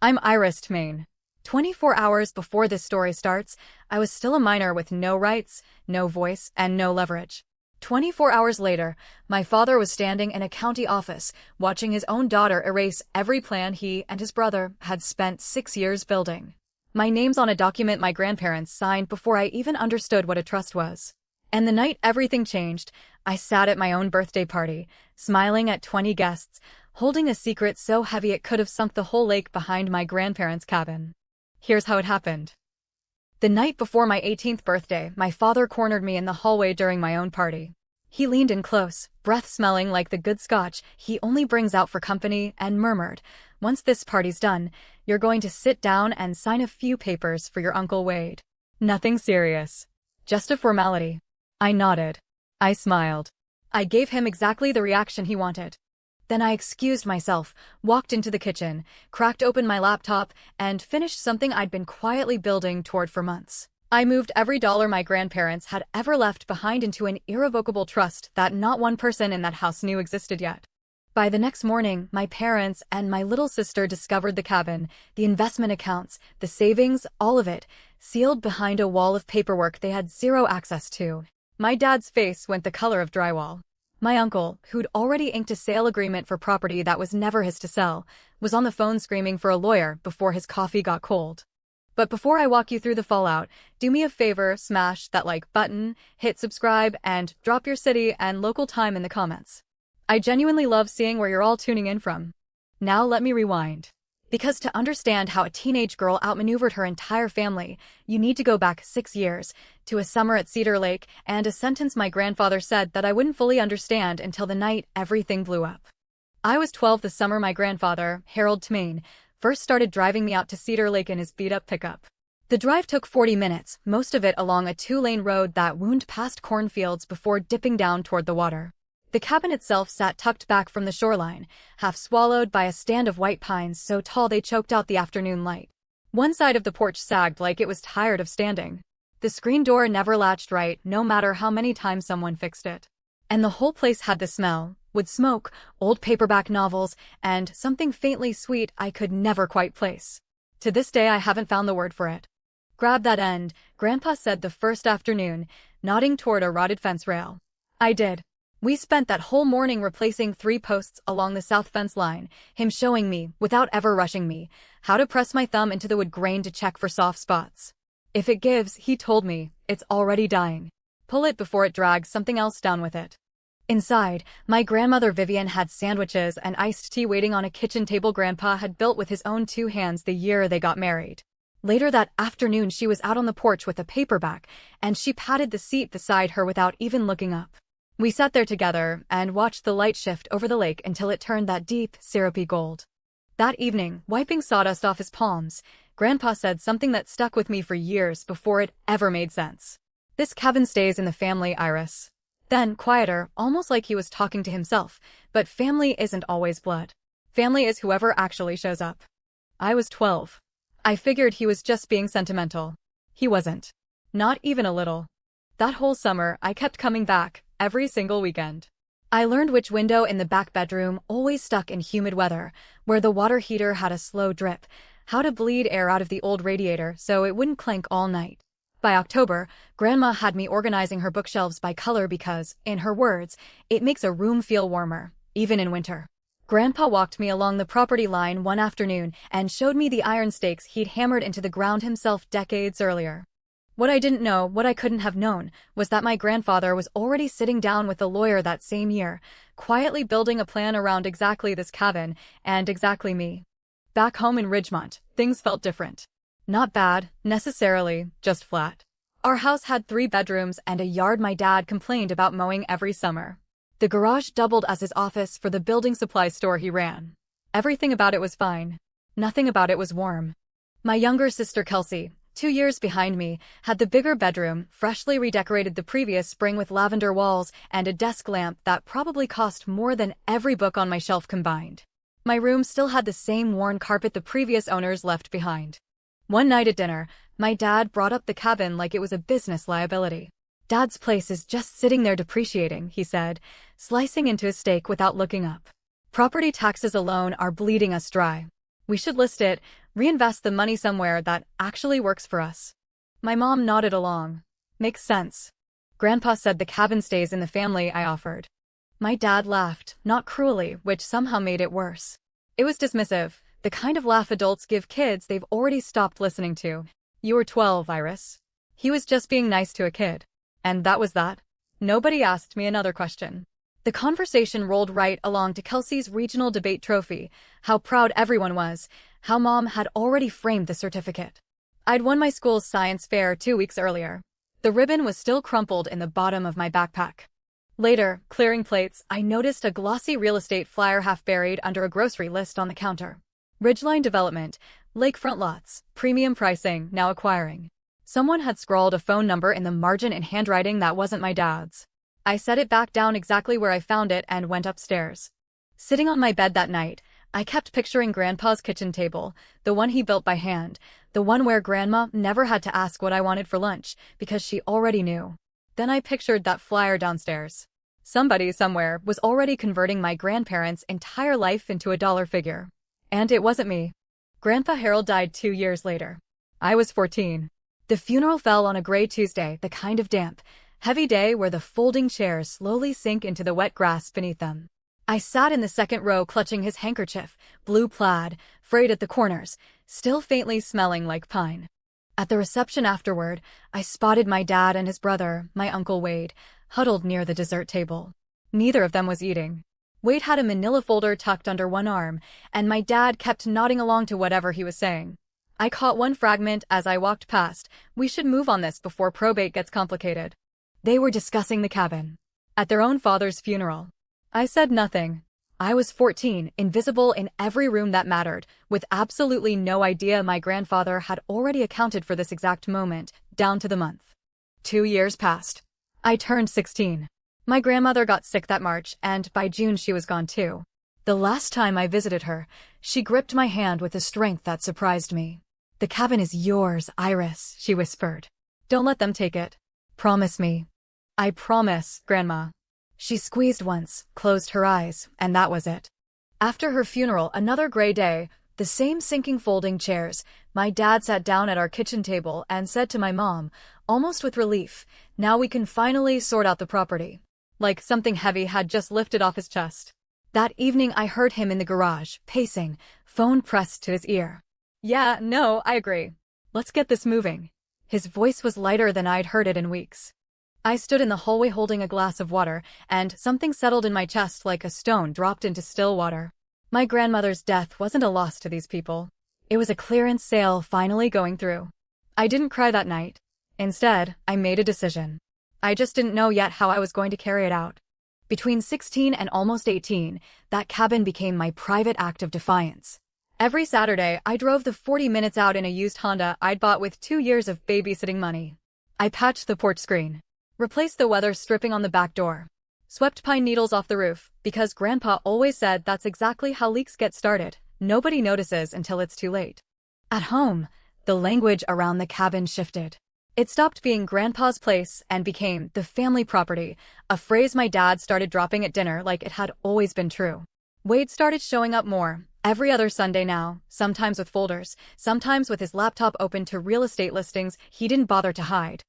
I'm Iris, Maine. 24 hours before this story starts, I was still a minor with no rights, no voice, and no leverage. 24 hours later, my father was standing in a county office, watching his own daughter erase every plan he and his brother had spent 6 years building. My name's on a document my grandparents signed before I even understood what a trust was. And the night everything changed, I sat at my own birthday party, smiling at 20 guests, holding a secret so heavy it could have sunk the whole lake behind my grandparents' cabin. Here's how it happened. The night before my 18th birthday, my father cornered me in the hallway during my own party. He leaned in close, breath smelling like the good scotch he only brings out for company, and murmured, "Once this party's done, you're going to sit down and sign a few papers for your Uncle Wade. Nothing serious. Just a formality." I nodded. I smiled. I gave him exactly the reaction he wanted. Then I excused myself, walked into the kitchen, cracked open my laptop, and finished something I'd been quietly building toward for months. I moved every dollar my grandparents had ever left behind into an irrevocable trust that not one person in that house knew existed yet. By the next morning, my parents and my little sister discovered the cabin, the investment accounts, the savings, all of it, sealed behind a wall of paperwork they had zero access to. My dad's face went the color of drywall. My uncle, who'd already inked a sale agreement for property that was never his to sell, was on the phone screaming for a lawyer before his coffee got cold. But before I walk you through the fallout, do me a favor, smash that like button, hit subscribe, and drop your city and local time in the comments. I genuinely love seeing where you're all tuning in from. Now let me rewind. Because to understand how a teenage girl outmaneuvered her entire family, you need to go back 6 years, to a summer at Cedar Lake, and a sentence my grandfather said that I wouldn't fully understand until the night everything blew up. I was 12 the summer my grandfather, Harold Tmain, first started driving me out to Cedar Lake in his beat-up pickup. The drive took 40 minutes, most of it along a 2-lane road that wound past cornfields before dipping down toward the water. The cabin itself sat tucked back from the shoreline, half swallowed by a stand of white pines so tall they choked out the afternoon light. One side of the porch sagged like it was tired of standing. The screen door never latched right, no matter how many times someone fixed it. And the whole place had the smell, wood smoke, old paperback novels, and something faintly sweet I could never quite place. To this day I haven't found the word for it. "Grab that end," Grandpa said the first afternoon, nodding toward a rotted fence rail. I did. We spent that whole morning replacing 3 posts along the south fence line, him showing me, without ever rushing me, how to press my thumb into the wood grain to check for soft spots. If it gives, he told me, it's already dying. Pull it before it drags something else down with it. Inside, my grandmother Vivian had sandwiches and iced tea waiting on a kitchen table Grandpa had built with his own 2 hands the year they got married. Later that afternoon she was out on the porch with a paperback, and she patted the seat beside her without even looking up. We sat there together and watched the light shift over the lake until it turned that deep, syrupy gold. That evening, wiping sawdust off his palms, Grandpa said something that stuck with me for years before it ever made sense. "This cabin stays in the family, Iris." Then, quieter, almost like he was talking to himself, "But family isn't always blood. Family is whoever actually shows up." I was 12. I figured he was just being sentimental. He wasn't. Not even a little. That whole summer, I kept coming back, every single weekend. I learned which window in the back bedroom always stuck in humid weather, where the water heater had a slow drip, how to bleed air out of the old radiator so it wouldn't clank all night. By October, Grandma had me organizing her bookshelves by color because, in her words, it makes a room feel warmer, even in winter. Grandpa walked me along the property line one afternoon and showed me the iron stakes he'd hammered into the ground himself decades earlier. What I didn't know, what I couldn't have known, was that my grandfather was already sitting down with a lawyer that same year, quietly building a plan around exactly this cabin, and exactly me. Back home in Ridgemont, things felt different. Not bad, necessarily, just flat. Our house had 3 bedrooms and a yard my dad complained about mowing every summer. The garage doubled as his office for the building supply store he ran. Everything about it was fine. Nothing about it was warm. My younger sister Kelsey, 2 years behind me, had the bigger bedroom, freshly redecorated the previous spring with lavender walls and a desk lamp that probably cost more than every book on my shelf combined. My room still had the same worn carpet the previous owners left behind. One night at dinner, my dad brought up the cabin like it was a business liability. "Dad's place is just sitting there depreciating," he said, slicing into his steak without looking up. "Property taxes alone are bleeding us dry. We should list it, Reinvest the money somewhere that actually works for us. My mom nodded along. Makes sense. Grandpa said the cabin stays in the family, I offered. My dad laughed, not cruelly, which somehow made it worse. It was dismissive, the kind of laugh adults give kids they've already stopped listening to. You were 12, Iris. He was just being nice to a kid. And that was that. Nobody asked me another question. The conversation rolled right along to Kelsey's regional debate trophy, how proud everyone was, how Mom had already framed the certificate. I'd won my school's science fair 2 weeks earlier. The ribbon was still crumpled in the bottom of my backpack. Later, clearing plates, I noticed a glossy real estate flyer half buried under a grocery list on the counter. Ridgeline Development, lakefront lots, premium pricing, now acquiring. Someone had scrawled a phone number in the margin in handwriting that wasn't my dad's. I set it back down exactly where I found it and went upstairs. Sitting on my bed that night, I kept picturing Grandpa's kitchen table, the one he built by hand, the one where Grandma never had to ask what I wanted for lunch because she already knew. Then I pictured that flyer downstairs. Somebody somewhere was already converting my grandparents' entire life into a dollar figure. And it wasn't me. Grandpa Harold died 2 years later. I was 14. The funeral fell on a gray Tuesday, the kind of damp, heavy day where the folding chairs slowly sink into the wet grass beneath them. I sat in the second row clutching his handkerchief, blue plaid, frayed at the corners, still faintly smelling like pine. At the reception afterward, I spotted my dad and his brother, my Uncle Wade, huddled near the dessert table. Neither of them was eating. Wade had a manila folder tucked under one arm, and my dad kept nodding along to whatever he was saying. I caught one fragment as I walked past. We should move on this before probate gets complicated. They were discussing the cabin. At their own father's funeral. I said nothing. I was 14, invisible in every room that mattered, with absolutely no idea my grandfather had already accounted for this exact moment, down to the month. 2 years passed. I turned 16. My grandmother got sick that March, and by June she was gone too. The last time I visited her, she gripped my hand with a strength that surprised me. "The cabin is yours, Iris," she whispered. "Don't let them take it. Promise me." "I promise, Grandma." She squeezed once, closed her eyes, and that was it. After her funeral, another gray day, the same sinking folding chairs, my dad sat down at our kitchen table and said to my mom, almost with relief, "Now we can finally sort out the property." Like something heavy had just lifted off his chest. That evening I heard him in the garage, pacing, phone pressed to his ear. "Yeah, no, I agree. Let's get this moving." His voice was lighter than I'd heard it in weeks. I stood in the hallway holding a glass of water, and something settled in my chest like a stone dropped into still water. My grandmother's death wasn't a loss to these people. It was a clearance sale finally going through. I didn't cry that night. Instead, I made a decision. I just didn't know yet how I was going to carry it out. Between 16 and almost 18, that cabin became my private act of defiance. Every Saturday, I drove the 40 minutes out in a used Honda I'd bought with 2 years of babysitting money. I patched the porch screen. Replaced the weather stripping on the back door. Swept pine needles off the roof, because Grandpa always said that's exactly how leaks get started. Nobody notices until it's too late. At home, the language around the cabin shifted. It stopped being Grandpa's place and became the family property, a phrase my dad started dropping at dinner like it had always been true. Wade started showing up more, every other Sunday now, sometimes with folders, sometimes with his laptop open to real estate listings he didn't bother to hide.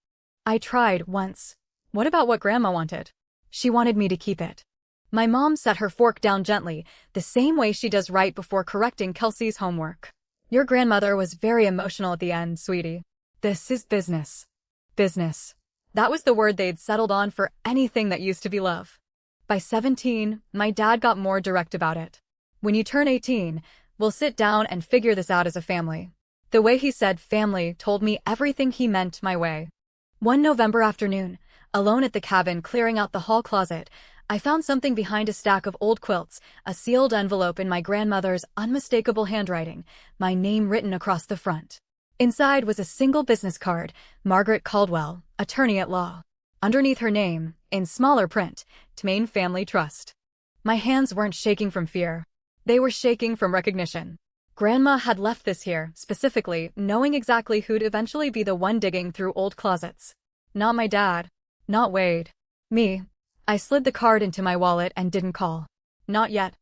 I tried once. What about what Grandma wanted? She wanted me to keep it. My mom set her fork down gently, the same way she does right before correcting Kelsey's homework. "Your grandmother was very emotional at the end, sweetie. This is business." Business. That was the word they'd settled on for anything that used to be love. By 17, my dad got more direct about it. "When you turn 18, we'll sit down and figure this out as a family." The way he said family told me everything he meant my way. One November afternoon, alone at the cabin clearing out the hall closet, I found something behind a stack of old quilts, a sealed envelope in my grandmother's unmistakable handwriting, my name written across the front. Inside was a single business card, Margaret Caldwell, attorney at law. Underneath her name, in smaller print, Tmain Family Trust. My hands weren't shaking from fear. They were shaking from recognition. Grandma had left this here, specifically, knowing exactly who'd eventually be the one digging through old closets. Not my dad. Not Wade. Me. I slid the card into my wallet and didn't call. Not yet.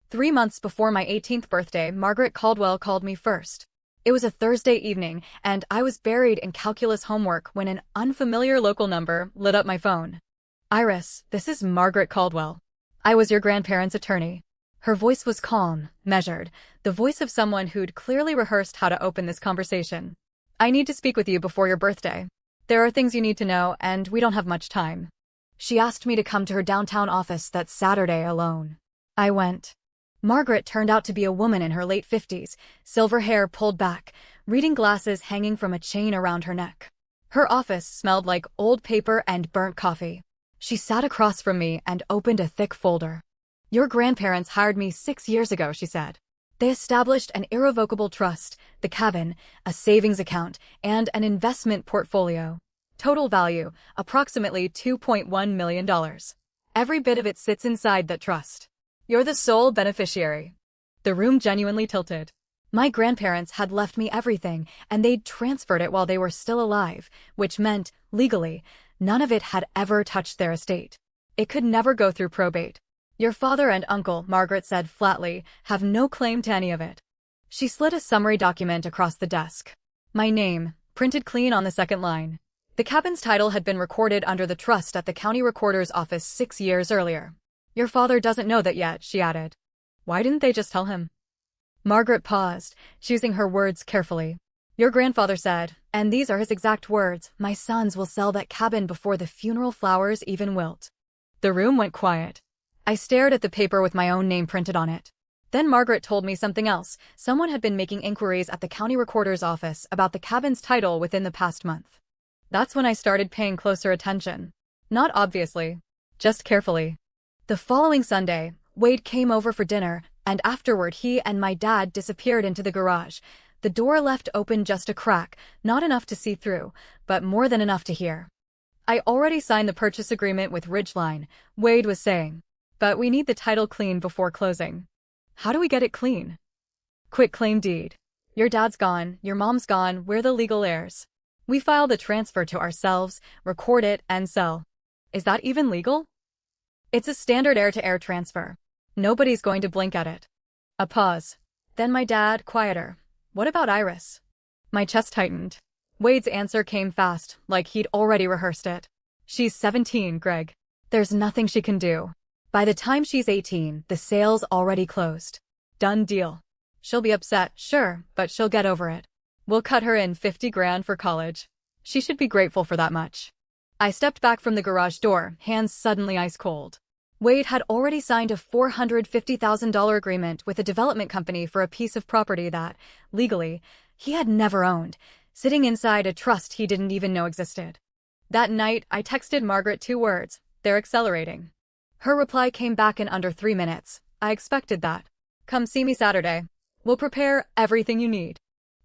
3 months before my 18th birthday, Margaret Caldwell called me first. It was a Thursday evening, and I was buried in calculus homework when an unfamiliar local number lit up my phone. Iris, this is Margaret Caldwell. I was your grandparents' attorney. Her voice was calm, measured, the voice of someone who'd clearly rehearsed how to open this conversation. I need to speak with you before your birthday. There are things you need to know, and we don't have much time. She asked me to come to her downtown office that Saturday alone. I went. Margaret turned out to be a woman in her late 50s, silver hair pulled back, reading glasses hanging from a chain around her neck. Her office smelled like old paper and burnt coffee. She sat across from me and opened a thick folder. Your grandparents hired me 6 years ago, she said. They established an irrevocable trust, the cabin, a savings account, and an investment portfolio. Total value, approximately $2.1 million. Every bit of it sits inside that trust. You're the sole beneficiary. The room genuinely tilted. My grandparents had left me everything, and they'd transferred it while they were still alive, which meant, legally, none of it had ever touched their estate. It could never go through probate. Your father and uncle, Margaret said flatly, have no claim to any of it. She slid a summary document across the desk. My name, printed clean on the second line. The cabin's title had been recorded under the trust at the county recorder's office 6 years earlier. Your father doesn't know that yet, she added. Why didn't they just tell him? Margaret paused, choosing her words carefully. Your grandfather said, and these are his exact words, my sons will sell that cabin before the funeral flowers even wilt. The room went quiet. I stared at the paper with my own name printed on it. Then Margaret told me something else. Someone had been making inquiries at the county recorder's office about the cabin's title within the past month. That's when I started paying closer attention. Not obviously, just carefully. The following Sunday, Wade came over for dinner, and afterward he and my dad disappeared into the garage. The door left open just a crack, not enough to see through, but more than enough to hear. I already signed the purchase agreement with Ridgeline, Wade was saying. But we need the title clean before closing. How do we get it clean? Quit claim deed. Your dad's gone, your mom's gone, we're the legal heirs. We file the transfer to ourselves, record it, and sell. Is that even legal? It's a standard heir-to-heir transfer. Nobody's going to blink at it. A pause. Then my dad, quieter. What about Iris? My chest tightened. Wade's answer came fast, like he'd already rehearsed it. She's 17, Greg. There's nothing she can do. By the time she's 18, the sale's already closed. Done deal. She'll be upset, sure, but she'll get over it. We'll cut her in 50 grand for college. She should be grateful for that much. I stepped back from the garage door, hands suddenly ice cold. Wade had already signed a $450,000 agreement with a development company for a piece of property that, legally, he had never owned, sitting inside a trust he didn't even know existed. That night, I texted Margaret 2 words, they're accelerating. Her reply came back in under 3 minutes. I expected that. Come see me Saturday. We'll prepare everything you need.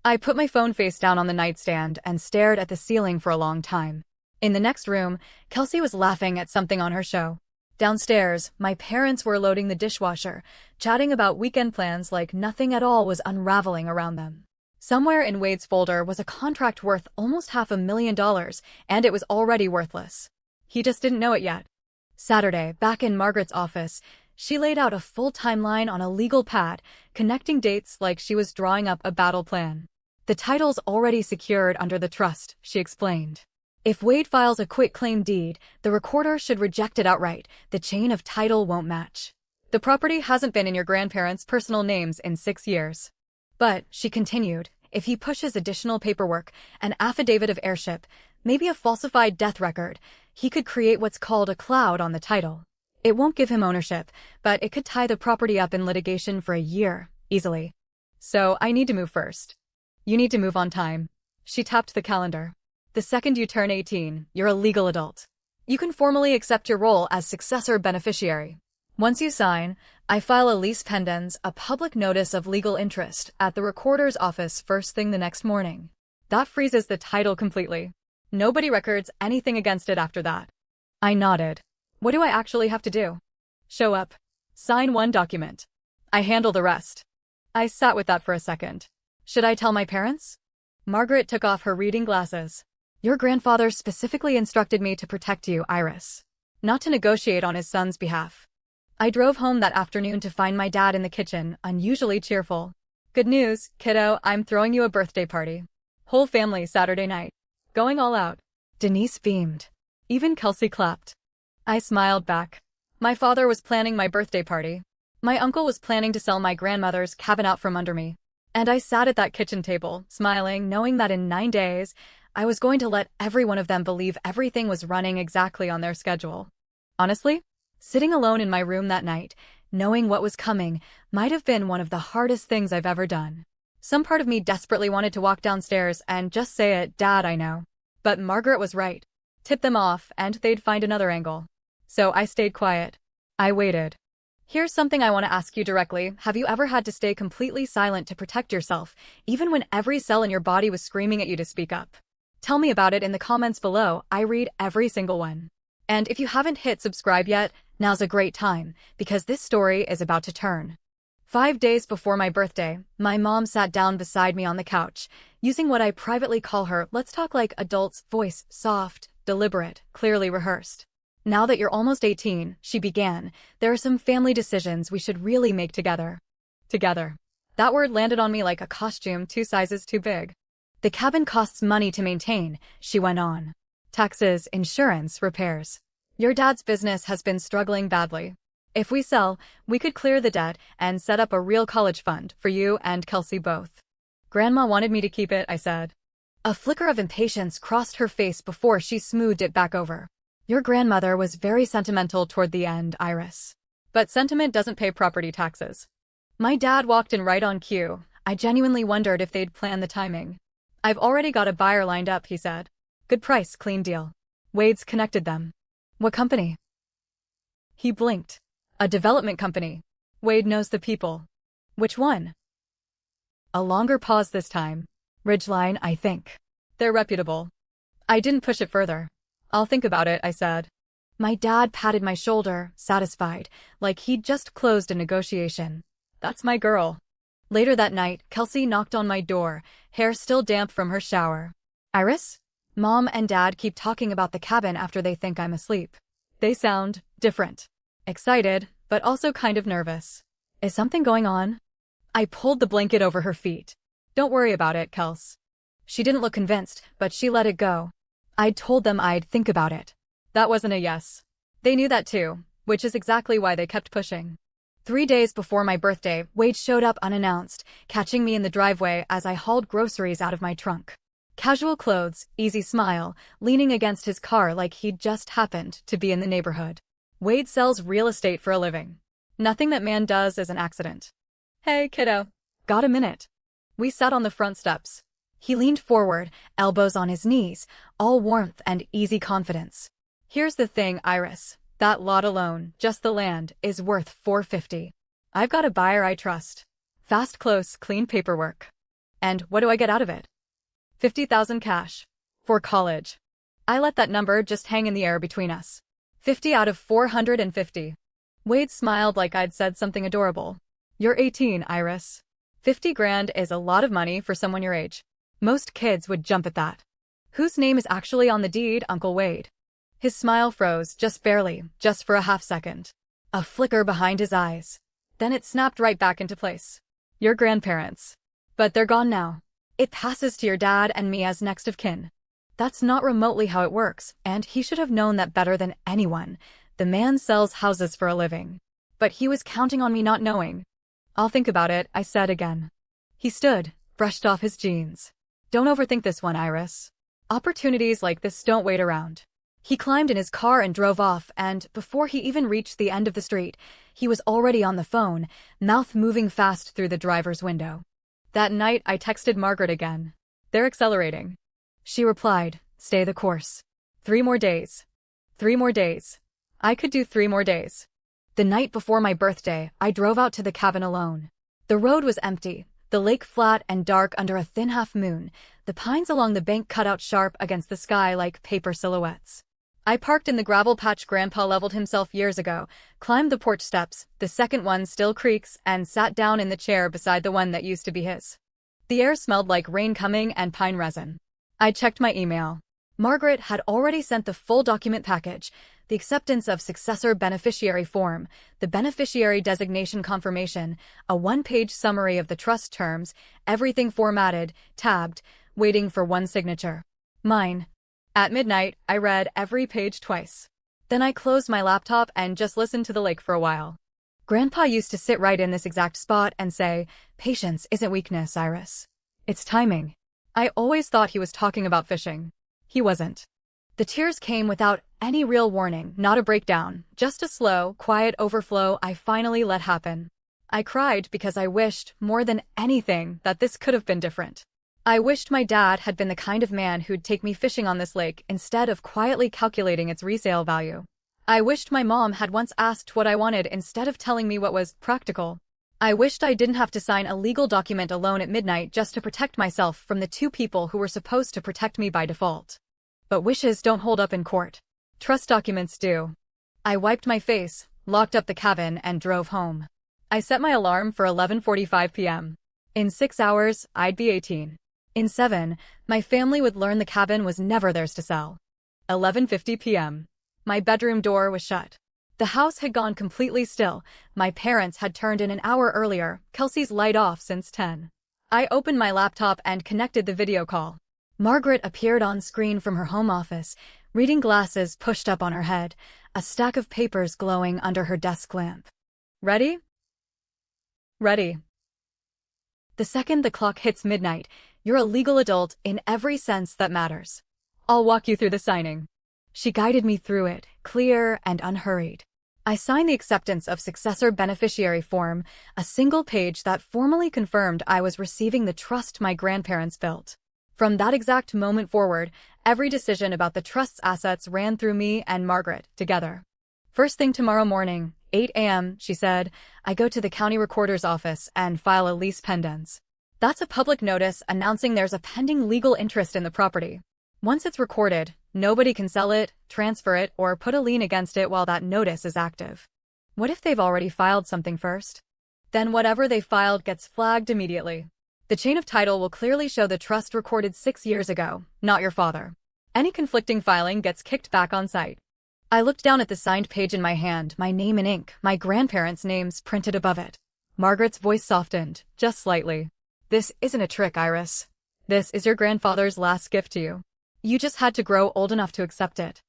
I put my phone face down on the nightstand and stared at the ceiling for a long time. In the next room, Kelsey was laughing at something on her show. Downstairs, my parents were loading the dishwasher, chatting about weekend plans like nothing at all was unraveling around them. Somewhere in Wade's folder was a contract worth almost $500,000, and it was already worthless. He just didn't know it yet. Saturday, back in Margaret's office, she laid out a full timeline on a legal pad, connecting dates like she was drawing up a battle plan. The title's already secured under the trust, she explained. If Wade files a quitclaim deed, the recorder should reject it outright. The chain of title won't match. The property hasn't been in your grandparents' personal names in 6 years. But, she continued, if he pushes additional paperwork, an affidavit of heirship, maybe a falsified death record, he could create what's called a cloud on the title. It won't give him ownership, but it could tie the property up in litigation for a year, easily. So I need to move first. You need to move on time. She tapped the calendar. The second you turn 18, you're a legal adult. You can formally accept your role as successor beneficiary. Once you sign, I file a lease pendens, a public notice of legal interest, at the recorder's office first thing the next morning. That freezes the title completely. Nobody records anything against it after that. I nodded. What do I actually have to do? Show up. Sign one document. I handle the rest. I sat with that for a second. Should I tell my parents? Margaret took off her reading glasses. Your grandfather specifically instructed me to protect you, Iris. Not to negotiate on his son's behalf. I drove home that afternoon to find my dad in the kitchen, unusually cheerful. Good news, kiddo, I'm throwing you a birthday party. Whole family Saturday night. Going all out. Denise beamed. Even Kelsey clapped. I smiled back. My father was planning my birthday party. My uncle was planning to sell my grandmother's cabin out from under me. And I sat at that kitchen table, smiling, knowing that in 9 days, I was going to let every one of them believe everything was running exactly on their schedule. Honestly, sitting alone in my room that night, knowing what was coming, might have been one of the hardest things I've ever done. Some part of me desperately wanted to walk downstairs and just say it, Dad, I know. But Margaret was right. Tip them off, and they'd find another angle. So I stayed quiet. I waited. Here's something I want to ask you directly. Have you ever had to stay completely silent to protect yourself, even when every cell in your body was screaming at you to speak up? Tell me about it in the comments below. I read every single one. And if you haven't hit subscribe yet, now's a great time, because this story is about to turn. 5 days before my birthday, my mom sat down beside me on the couch, using what I privately call her let's talk like adults voice, soft, deliberate, clearly rehearsed. Now that you're almost 18, she began, there are some family decisions we should really make together. Together. That word landed on me like a costume 2 sizes too big. The cabin costs money to maintain, she went on. Taxes, insurance, repairs. Your dad's business has been struggling badly. If we sell, we could clear the debt and set up a real college fund for you and Kelsey both. Grandma wanted me to keep it, I said. A flicker of impatience crossed her face before she smoothed it back over. Your grandmother was very sentimental toward the end, Iris. But sentiment doesn't pay property taxes. My dad walked in right on cue. I genuinely wondered if they'd plan the timing. I've already got a buyer lined up, he said. Good price, clean deal. Wade's connected them. What company? He blinked. A development company. Wade knows the people. Which one? A longer pause this time. Ridgeline, I think. They're reputable. I didn't push it further. I'll think about it, I said. My dad patted my shoulder, satisfied, like he'd just closed a negotiation. That's my girl. Later that night, Kelsey knocked on my door, hair still damp from her shower. Iris? Mom and Dad keep talking about the cabin after they think I'm asleep. They sound different. Excited, but also kind of nervous. Is something going on? I pulled the blanket over her feet. Don't worry about it, Kels. She didn't look convinced, but she let it go. I'd told them I'd think about it. That wasn't a yes. They knew that too, which is exactly why they kept pushing. 3 days before my birthday, Wade showed up unannounced, catching me in the driveway as I hauled groceries out of my trunk. Casual clothes, easy smile, leaning against his car like he'd just happened to be in the neighborhood. Wade sells real estate for a living. Nothing that man does is an accident. Hey, kiddo. Got a minute? We sat on the front steps. He leaned forward, elbows on his knees, all warmth and easy confidence. Here's the thing, Iris. That lot alone, just the land, is worth $450. I've got a buyer I trust. Fast, close, clean paperwork. And what do I get out of it? $50,000 cash. For college. I let that number just hang in the air between us. 50 out of 450. Wade smiled like I'd said something adorable. You're 18, Iris. 50 grand is a lot of money for someone your age. Most kids would jump at that. Whose name is actually on the deed, Uncle Wade? His smile froze, just barely, just for a half second. A flicker behind his eyes. Then it snapped right back into place. Your grandparents. But they're gone now. It passes to your dad and me as next of kin. That's not remotely how it works, and he should have known that better than anyone. The man sells houses for a living. But he was counting on me not knowing. I'll think about it, I said again. He stood, brushed off his jeans. Don't overthink this one, Iris. Opportunities like this don't wait around. He climbed in his car and drove off, and before he even reached the end of the street, he was already on the phone, mouth moving fast through the driver's window. That night, I texted Margaret again. They're accelerating. She replied, stay the course. 3 more days. 3 more days. I could do 3 more days. The night before my birthday, I drove out to the cabin alone. The road was empty, the lake flat and dark under a thin half moon, the pines along the bank cut out sharp against the sky like paper silhouettes. I parked in the gravel patch Grandpa leveled himself years ago, climbed the porch steps, the second one still creaks, and sat down in the chair beside the one that used to be his. The air smelled like rain coming and pine resin. I checked my email. Margaret had already sent the full document package, the acceptance of successor beneficiary form, the beneficiary designation confirmation, a one-page summary of the trust terms, everything formatted, tabbed, waiting for one signature. Mine. At midnight, I read every page twice. Then I closed my laptop and just listened to the lake for a while. Grandpa used to sit right in this exact spot and say, "Patience isn't weakness, Iris. It's timing." I always thought he was talking about fishing. He wasn't. The tears came without any real warning, not a breakdown, just a slow, quiet overflow I finally let happen. I cried because I wished, more than anything, that this could have been different. I wished my dad had been the kind of man who'd take me fishing on this lake instead of quietly calculating its resale value. I wished my mom had once asked what I wanted instead of telling me what was practical. I wished I didn't have to sign a legal document alone at midnight just to protect myself from the two people who were supposed to protect me by default. But wishes don't hold up in court. Trust documents do. I wiped my face, locked up the cabin, and drove home. I set my alarm for 11:45 p.m. In 6 hours, I'd be 18. In 7, my family would learn the cabin was never theirs to sell. 11:50 p.m. My bedroom door was shut. The house had gone completely still. My parents had turned in an hour earlier, Kelsey's light off since 10. I opened my laptop and connected the video call. Margaret appeared on screen from her home office, reading glasses pushed up on her head, a stack of papers glowing under her desk lamp. "Ready?" "Ready." "The second the clock hits midnight, you're a legal adult in every sense that matters. I'll walk you through the signing." She guided me through it, clear and unhurried. I signed the acceptance of successor beneficiary form, a single page that formally confirmed I was receiving the trust my grandparents built. From that exact moment forward, every decision about the trust's assets ran through me and Margaret together. "First thing tomorrow morning, 8 a.m., she said, I go to the county recorder's office and file a lease pendens. That's a public notice announcing there's a pending legal interest in the property. Once it's recorded, nobody can sell it, transfer it, or put a lien against it while that notice is active. What if they've already filed something first? Then whatever they filed gets flagged immediately. The chain of title will clearly show the trust recorded 6 years ago, not your father. Any conflicting filing gets kicked back on site." I looked down at the signed page in my hand, my name in ink, my grandparents' names printed above it. Margaret's voice softened, just slightly. "This isn't a trick, Iris. This is your grandfather's last gift to you. You just had to grow old enough to accept it."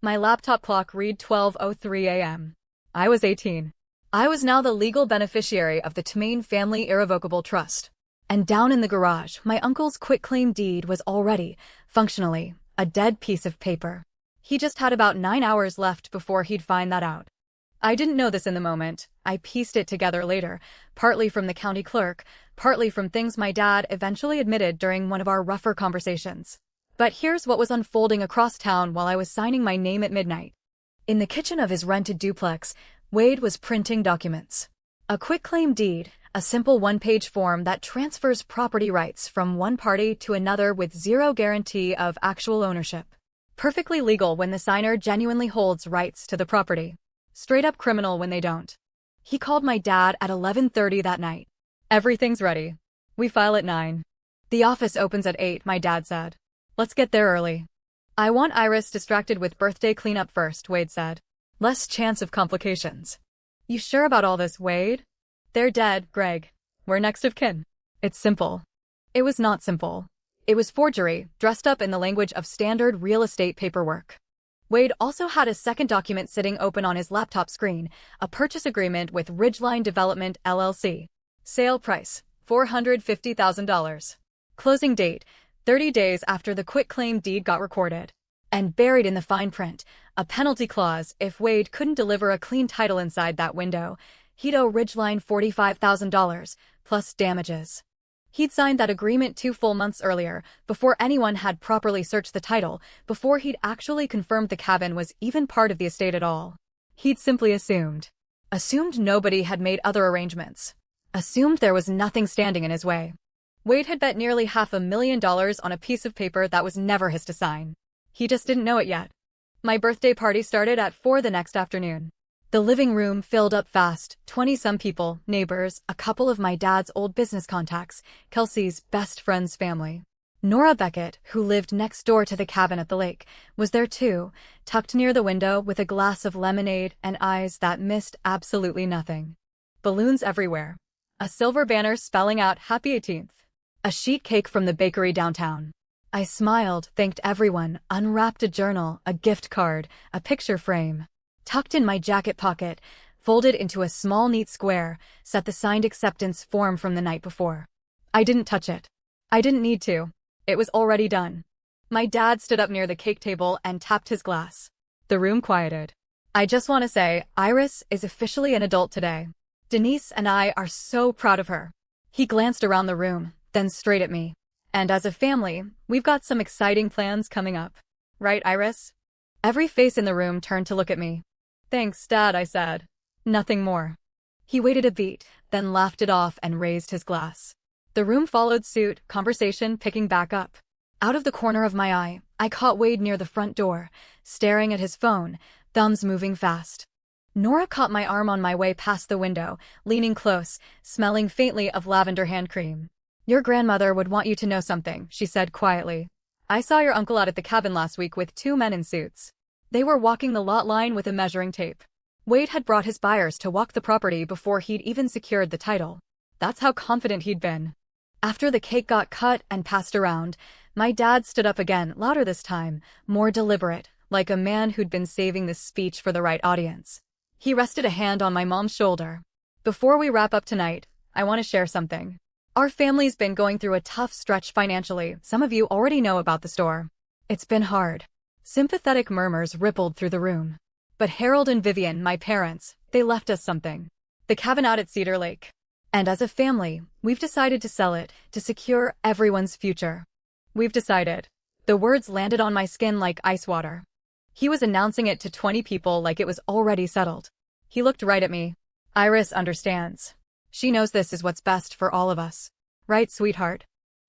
My laptop clock read 12:03 a.m. I was 18. I was now the legal beneficiary of the Tamain Family Irrevocable Trust. And down in the garage, my uncle's quitclaim deed was already, functionally, a dead piece of paper. He just had about 9 hours left before he'd find that out. I didn't know this in the moment. I pieced it together later, partly from the county clerk, partly from things my dad eventually admitted during one of our rougher conversations. But here's what was unfolding across town while I was signing my name at midnight. In the kitchen of his rented duplex, Wade was printing documents. A quitclaim deed, a simple one-page form that transfers property rights from one party to another with zero guarantee of actual ownership. Perfectly legal when the signer genuinely holds rights to the property. Straight up criminal when they don't. He called my dad at 11:30 that night. "Everything's ready. We file at 9. The office opens at 8, my dad said. "Let's get there early." "I want Iris distracted with birthday cleanup first," Wade said. "Less chance of complications." "You sure about all this, Wade?" "They're dead, Greg. We're next of kin." It's simple. It was not simple. It was forgery, dressed up in the language of standard real estate paperwork. Wade also had a second document sitting open on his laptop screen, a purchase agreement with Ridgeline Development, LLC. Sale price, $450,000. Closing date, 30 days after the quitclaim deed got recorded. And buried in the fine print, a penalty clause if Wade couldn't deliver a clean title inside that window. He'd owe Ridgeline $45,000, plus damages. He'd signed that agreement 2 full months earlier, before anyone had properly searched the title, before he'd actually confirmed the cabin was even part of the estate at all. He'd simply assumed. Assumed nobody had made other arrangements. Assumed there was nothing standing in his way. Wade had bet nearly $500,000 on a piece of paper that was never his to sign. He just didn't know it yet. My birthday party started at 4 the next afternoon. The living room filled up fast, 20-some people, neighbors, a couple of my dad's old business contacts, Kelsey's best friend's family. Nora Beckett, who lived next door to the cabin at the lake, was there too, tucked near the window with a glass of lemonade and eyes that missed absolutely nothing. Balloons everywhere. A silver banner spelling out Happy 18th. A sheet cake from the bakery downtown. I smiled, thanked everyone, unwrapped a journal, a gift card, a picture frame. Tucked in my jacket pocket, folded into a small neat square, sat the signed acceptance form from the night before. I didn't touch it. I didn't need to. It was already done. My dad stood up near the cake table and tapped his glass. The room quieted. I just want to say, Iris is officially an adult today. Denise and I are so proud of her. He glanced around the room, then straight at me. And as a family, we've got some exciting plans coming up. Right, Iris? Every face in the room turned to look at me. Thanks, Dad, I said. Nothing more. He waited a beat, then laughed it off and raised his glass. The room followed suit, conversation picking back up. Out of the corner of my eye, I caught Wade near the front door, staring at his phone, thumbs moving fast. Nora caught my arm on my way past the window, leaning close, smelling faintly of lavender hand cream. Your grandmother would want you to know something, she said quietly. I saw your uncle out at the cabin last week with 2 men in suits. They were walking the lot line with a measuring tape. Wade had brought his buyers to walk the property before he'd even secured the title. That's how confident he'd been. After the cake got cut and passed around, my dad stood up again, louder this time, more deliberate, like a man who'd been saving this speech for the right audience. He rested a hand on my mom's shoulder. Before we wrap up tonight, I want to share something. Our family's been going through a tough stretch financially. Some of you already know about the store. It's been hard. Sympathetic murmurs rippled through the room. But Harold and Vivian, my parents, they left us something. The cabin out at Cedar Lake. And as a family, we've decided to sell it to secure everyone's future. We've decided. The words landed on my skin like ice water. He was announcing it to 20 people like it was already settled. He looked right at me. Iris understands. She knows this is what's best for all of us. Right, sweetheart?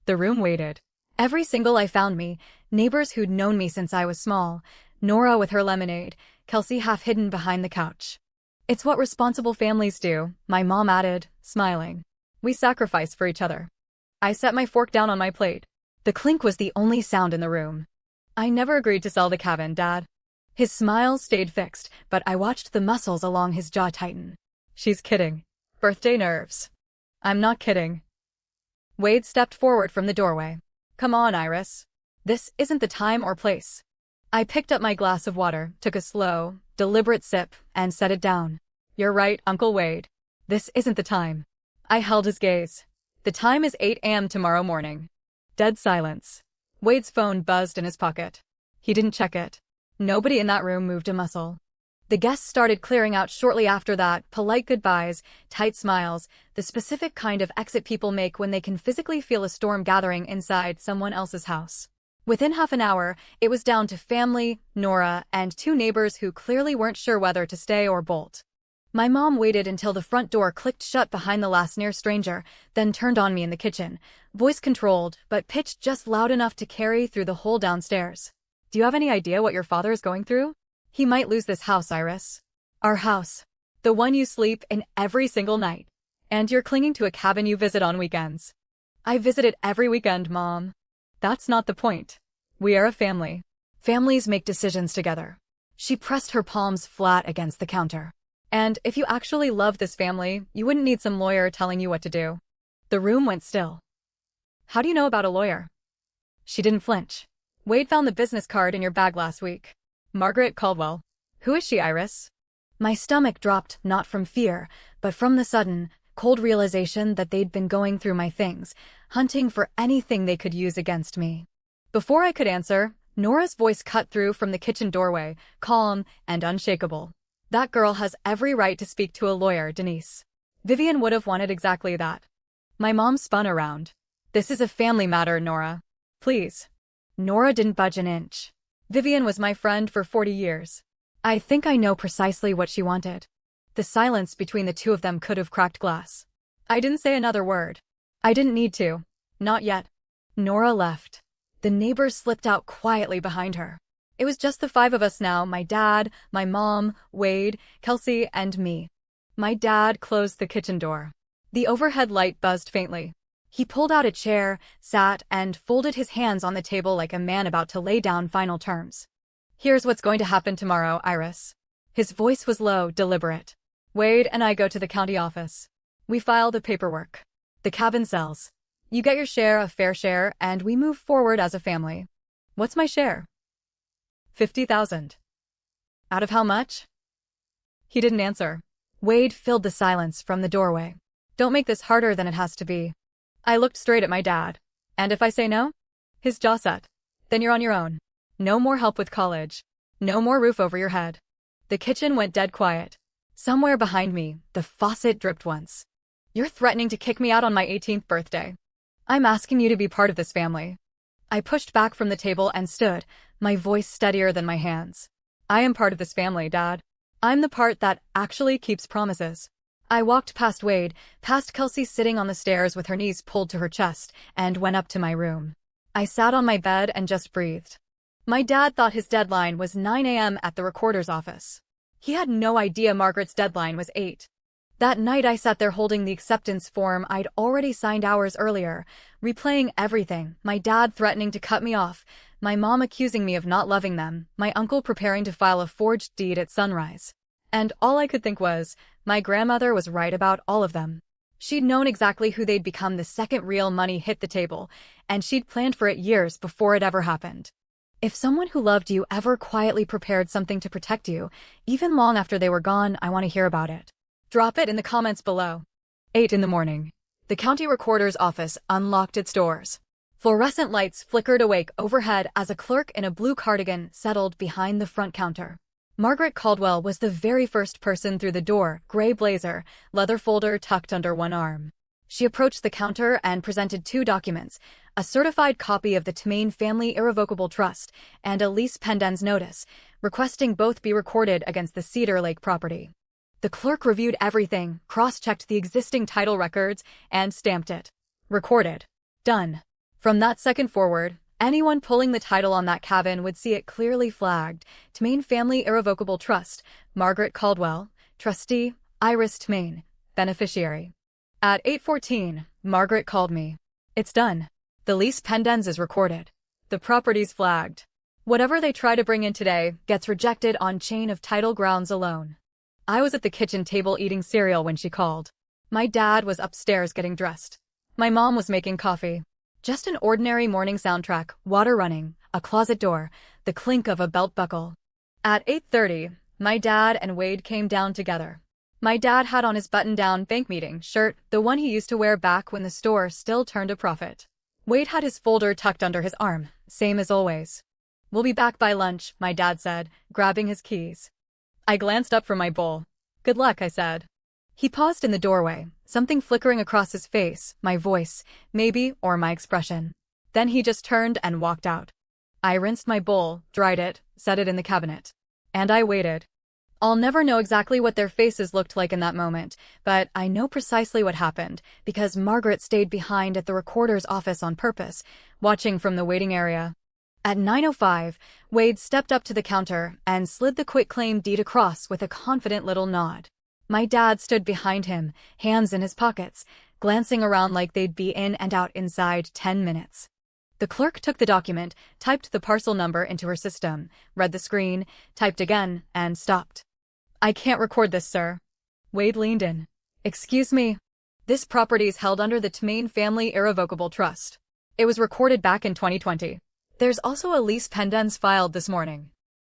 The room waited. Every single eye found me, neighbors who'd known me since I was small, Nora with her lemonade, Kelsey half hidden behind the couch. It's what responsible families do, my mom added, smiling. We sacrifice for each other. I set my fork down on my plate. The clink was the only sound in the room. I never agreed to sell the cabin, Dad. His smile stayed fixed, but I watched the muscles along his jaw tighten. She's kidding. Birthday nerves. I'm not kidding. Wade stepped forward from the doorway. Come on, Iris. This isn't the time or place. I picked up my glass of water, took a slow, deliberate sip, and set it down. You're right, Uncle Wade. This isn't the time. I held his gaze. The time is 8 a.m. tomorrow morning. Dead silence. Wade's phone buzzed in his pocket. He didn't check it. Nobody in that room moved a muscle. The guests started clearing out shortly after that, polite goodbyes, tight smiles, the specific kind of exit people make when they can physically feel a storm gathering inside someone else's house. Within half an hour, it was down to family, Nora, and 2 neighbors who clearly weren't sure whether to stay or bolt. My mom waited until the front door clicked shut behind the last near stranger, then turned on me in the kitchen, voice controlled, but pitched just loud enough to carry through the whole downstairs. Do you have any idea what your father is going through? He might lose this house, Iris. Our house. The one you sleep in every single night. And you're clinging to a cabin you visit on weekends. I visit it every weekend, Mom. That's not the point. We are a family. Families make decisions together. She pressed her palms flat against the counter. And if you actually love this family, you wouldn't need some lawyer telling you what to do. The room went still. How do you know about a lawyer? She didn't flinch. Wade found the business card in your bag last week. Margaret Caldwell. Who is she, Iris? My stomach dropped, not from fear, but from the sudden, cold realization that they'd been going through my things, hunting for anything they could use against me. Before I could answer, Nora's voice cut through from the kitchen doorway, calm and unshakable. That girl has every right to speak to a lawyer, Denise. Vivian would have wanted exactly that. My mom spun around. This is a family matter, Nora. Please. Nora didn't budge an inch. Vivian was my friend for 40 years. I think I know precisely what she wanted. The silence between the two of them could have cracked glass. I didn't say another word. I didn't need to. Not yet. Nora left. The neighbors slipped out quietly behind her. It was just the 5 of us now, my dad, my mom, Wade, Kelsey, and me. My dad closed the kitchen door. The overhead light buzzed faintly. He pulled out a chair, sat, and folded his hands on the table like a man about to lay down final terms. Here's what's going to happen tomorrow, Iris. His voice was low, deliberate. Wade and I go to the county office. We file the paperwork. The cabin sells. You get your share, a fair share, and we move forward as a family. What's my share? 50,000. Out of how much? He didn't answer. Wade filled the silence from the doorway. Don't make this harder than it has to be. I looked straight at my dad. And if I say no? His jaw set. Then you're on your own. No more help with college. No more roof over your head. The kitchen went dead quiet. Somewhere behind me, the faucet dripped once. You're threatening to kick me out on my 18th birthday. I'm asking you to be part of this family. I pushed back from the table and stood, my voice steadier than my hands. I am part of this family, Dad. I'm the part that actually keeps promises. I walked past Wade, past Kelsey sitting on the stairs with her knees pulled to her chest, and went up to my room. I sat on my bed and just breathed. My dad thought his deadline was 9 a.m. at the recorder's office. He had no idea Margaret's deadline was 8. That night I sat there holding the acceptance form I'd already signed hours earlier, replaying everything, my dad threatening to cut me off, my mom accusing me of not loving them, my uncle preparing to file a forged deed at sunrise. And all I could think was, my grandmother was right about all of them. She'd known exactly who they'd become the second real money hit the table, and she'd planned for it years before it ever happened. If someone who loved you ever quietly prepared something to protect you, even long after they were gone, I want to hear about it. Drop it in the comments below. 8 in the morning. The county recorder's office unlocked its doors. Fluorescent lights flickered awake overhead as a clerk in a blue cardigan settled behind the front counter. Margaret Caldwell was the very first person through the door, gray blazer, leather folder tucked under one arm. She approached the counter and presented 2 documents, a certified copy of the Temain Family Irrevocable Trust and a lease pendens notice, requesting both be recorded against the Cedar Lake property. The clerk reviewed everything, cross-checked the existing title records, and stamped it. Recorded. Done. From that second forward, anyone pulling the title on that cabin would see it clearly flagged, Temain Family Irrevocable Trust, Margaret Caldwell, Trustee, Iris Temain, Beneficiary. At 8:14, Margaret called me. It's done. The lease pendens is recorded. The property's flagged. Whatever they try to bring in today gets rejected on chain of title grounds alone. I was at the kitchen table eating cereal when she called. My dad was upstairs getting dressed. My mom was making coffee. Just an ordinary morning soundtrack, water running, a closet door, the clink of a belt buckle. At 8:30, my dad and Wade came down together. My dad had on his button-down bank meeting shirt, the one he used to wear back when the store still turned a profit. Wade had his folder tucked under his arm, same as always. We'll be back by lunch, my dad said, grabbing his keys. I glanced up from my bowl. Good luck, I said. He paused in the doorway, something flickering across his face, my voice, maybe, or my expression. Then he just turned and walked out. I rinsed my bowl, dried it, set it in the cabinet. And I waited. I'll never know exactly what their faces looked like in that moment, but I know precisely what happened, because Margaret stayed behind at the recorder's office on purpose, watching from the waiting area. At 9:05, Wade stepped up to the counter and slid the quitclaim deed across with a confident little nod. My dad stood behind him, hands in his pockets, glancing around like they'd be in and out inside 10 minutes. The clerk took the document, typed the parcel number into her system, read the screen, typed again, and stopped. I can't record this, sir. Wade leaned in. Excuse me. This property's held under the Temain Family Irrevocable Trust. It was recorded back in 2020. There's also a lease pendens filed this morning.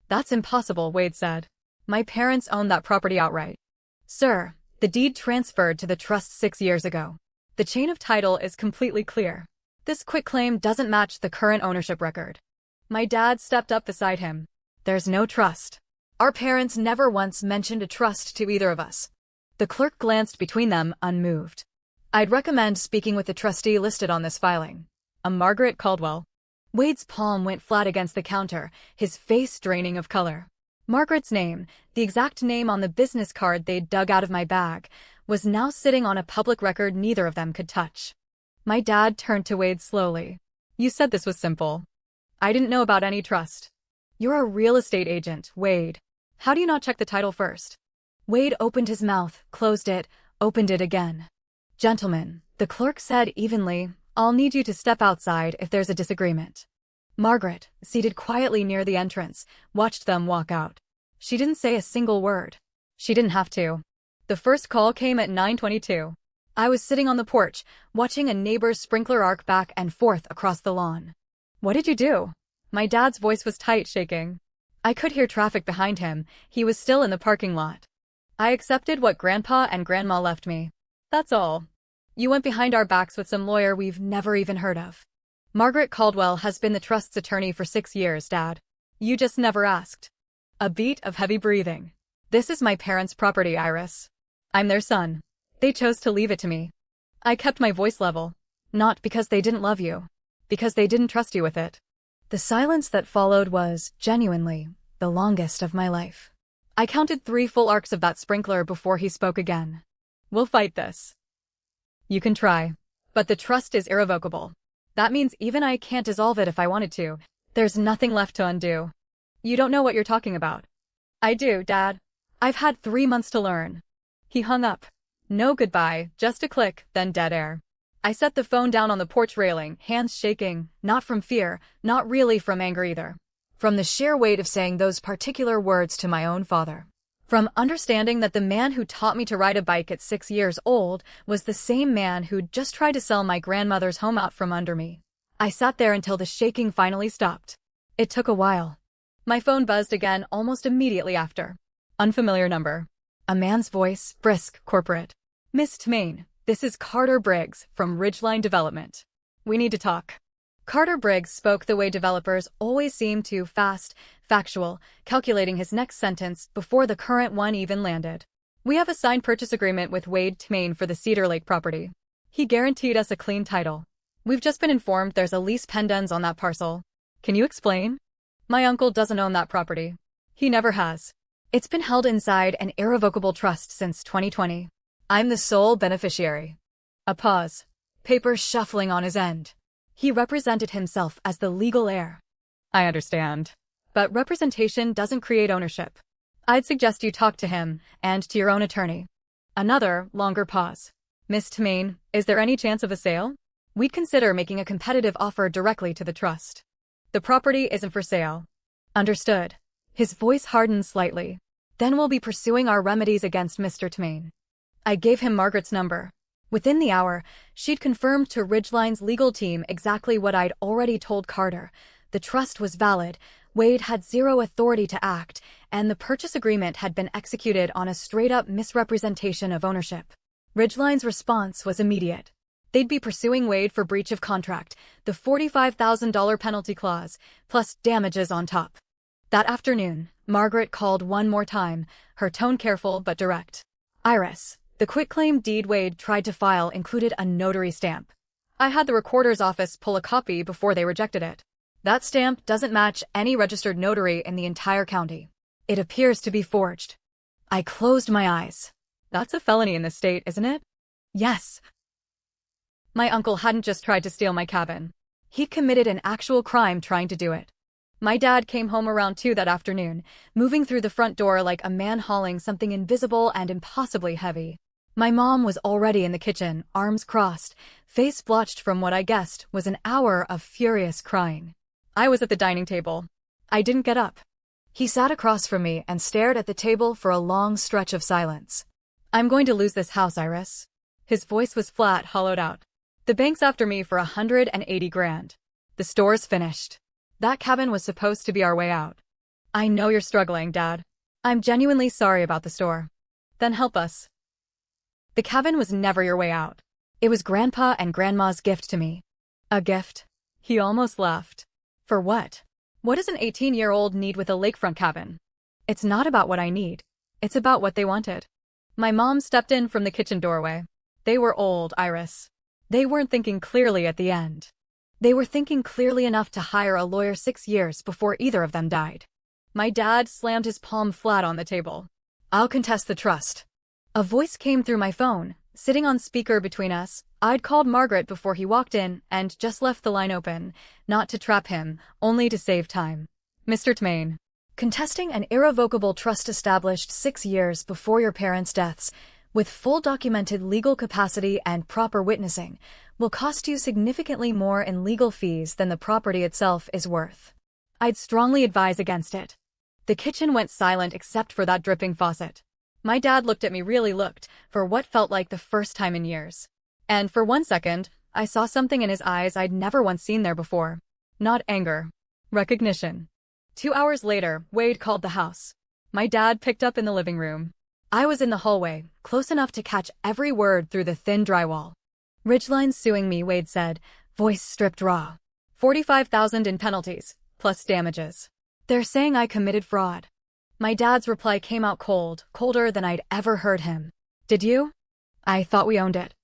That's impossible, Wade said. My parents own that property outright. Sir, the deed transferred to the trust 6 years ago. The chain of title is completely clear. This quitclaim doesn't match the current ownership record. My dad stepped up beside him. There's no trust. Our parents never once mentioned a trust to either of us. The clerk glanced between them, unmoved. I'd recommend speaking with the trustee listed on this filing. A Margaret Caldwell. Wade's palm went flat against the counter, his face draining of color. Margaret's name, the exact name on the business card they'd dug out of my bag, was now sitting on a public record neither of them could touch. My dad turned to Wade slowly. You said this was simple. I didn't know about any trust. You're a real estate agent, Wade. How do you not check the title first? Wade opened his mouth, closed it, opened it again. Gentlemen, The clerk said evenly, "I'll need you to step outside if there's a disagreement." Margaret, seated quietly near the entrance, watched them walk out. She didn't say a single word. She didn't have to. The first call came at 9:22. I was sitting on the porch, watching a neighbor's sprinkler arc back and forth across the lawn. "What did you do?" My dad's voice was tight, shaking. I could hear traffic behind him. He was still in the parking lot. "I accepted what Grandpa and Grandma left me. That's all. You went behind our backs with some lawyer we've never even heard of. Margaret Caldwell has been the trust's attorney for 6 years, Dad. You just never asked." A beat of heavy breathing. "This is my parents' property, Iris. I'm their son. They chose to leave it to me." I kept my voice level. "Not because they didn't love you. Because they didn't trust you with it." The silence that followed was, genuinely, the longest of my life. I counted 3 full arcs of that sprinkler before he spoke again. "We'll fight this. You can try. But the trust is irrevocable. That means even I can't dissolve it if I wanted to. There's nothing left to undo." "You don't know what you're talking about." "I do, Dad. I've had 3 months to learn." He hung up. No goodbye, just a click, then dead air. I set the phone down on the porch railing, hands shaking, not from fear, not really from anger either. From the sheer weight of saying those particular words to my own father. From understanding that the man who taught me to ride a bike at 6 years old was the same man who'd just tried to sell my grandmother's home out from under me. I sat there until the shaking finally stopped. It took a while. My phone buzzed again almost immediately after. Unfamiliar number. A man's voice, brisk, corporate. "Miss Tmain, this is Carter Briggs from Ridgeline Development. We need to talk." Carter Briggs spoke the way developers always seem to, fast, factual, calculating his next sentence before the current one even landed. "We have a signed purchase agreement with Wade Tmain for the Cedar Lake property. He guaranteed us a clean title. We've just been informed there's a lease pendens on that parcel. Can you explain? My uncle doesn't own that property. He never has. It's been held inside an irrevocable trust since 2020. I'm the sole beneficiary." A pause. Papers shuffling on his end. He represented himself as the legal heir. "I understand. But representation doesn't create ownership. I'd suggest you talk to him, and to your own attorney." Another, longer pause. "Miss Tmain, is there any chance of a sale? We'd consider making a competitive offer directly to the trust. The property isn't for sale." "Understood." His voice hardened slightly. "Then we'll be pursuing our remedies against Mr. Tmain." I gave him Margaret's number. Within the hour, she'd confirmed to Ridgeline's legal team exactly what I'd already told Carter. The trust was valid, Wade had zero authority to act, and the purchase agreement had been executed on a straight-up misrepresentation of ownership. Ridgeline's response was immediate. They'd be pursuing Wade for breach of contract, the $45,000 penalty clause, plus damages on top. That afternoon, Margaret called one more time, her tone careful but direct. "Iris, the quitclaim deed Wade tried to file included a notary stamp. I had the recorder's office pull a copy before they rejected it. That stamp doesn't match any registered notary in the entire county. It appears to be forged." I closed my eyes. "That's a felony in this state, isn't it?" "Yes." My uncle hadn't just tried to steal my cabin. He'd committed an actual crime trying to do it. My dad came home around 2 that afternoon, moving through the front door like a man hauling something invisible and impossibly heavy. My mom was already in the kitchen, arms crossed, face blotched from what I guessed was an hour of furious crying. I was at the dining table. I didn't get up. He sat across from me and stared at the table for a long stretch of silence. "I'm going to lose this house, Iris." His voice was flat, hollowed out. "The bank's after me for $180 grand. The store's finished. That cabin was supposed to be our way out. I know you're struggling, Dad. I'm genuinely sorry about the store. Then help us." "The cabin was never your way out. It was Grandpa and Grandma's gift to me." "A gift?" He almost laughed. "For what? What does an 18-year-old need with a lakefront cabin?" "It's not about what I need. It's about what they wanted." My mom stepped in from the kitchen doorway. "They were old, Iris. They weren't thinking clearly at the end. They were thinking clearly enough to hire a lawyer 6 years before either of them died." My dad slammed his palm flat on the table. "I'll contest the trust." A voice came through my phone, sitting on speaker between us. I'd called Margaret before he walked in and just left the line open, not to trap him, only to save time. "Mr. Tmain, contesting an irrevocable trust established 6 years before your parents' deaths, with full documented legal capacity and proper witnessing, will cost you significantly more in legal fees than the property itself is worth. I'd strongly advise against it. The kitchen went silent except for that dripping faucet. My dad looked at me, really looked, for what felt like the first time in years. And for 1 second, I saw something in his eyes I'd never once seen there before. Not anger. Recognition. 2 hours later, Wade called the house. My dad picked up in the living room. I was in the hallway, close enough to catch every word through the thin drywall. "Ridgeline's suing me," Wade said, voice stripped raw. "$45,000 in penalties, plus damages. They're saying I committed fraud." My dad's reply came out cold, colder than I'd ever heard him. "Did you? I thought we owned it."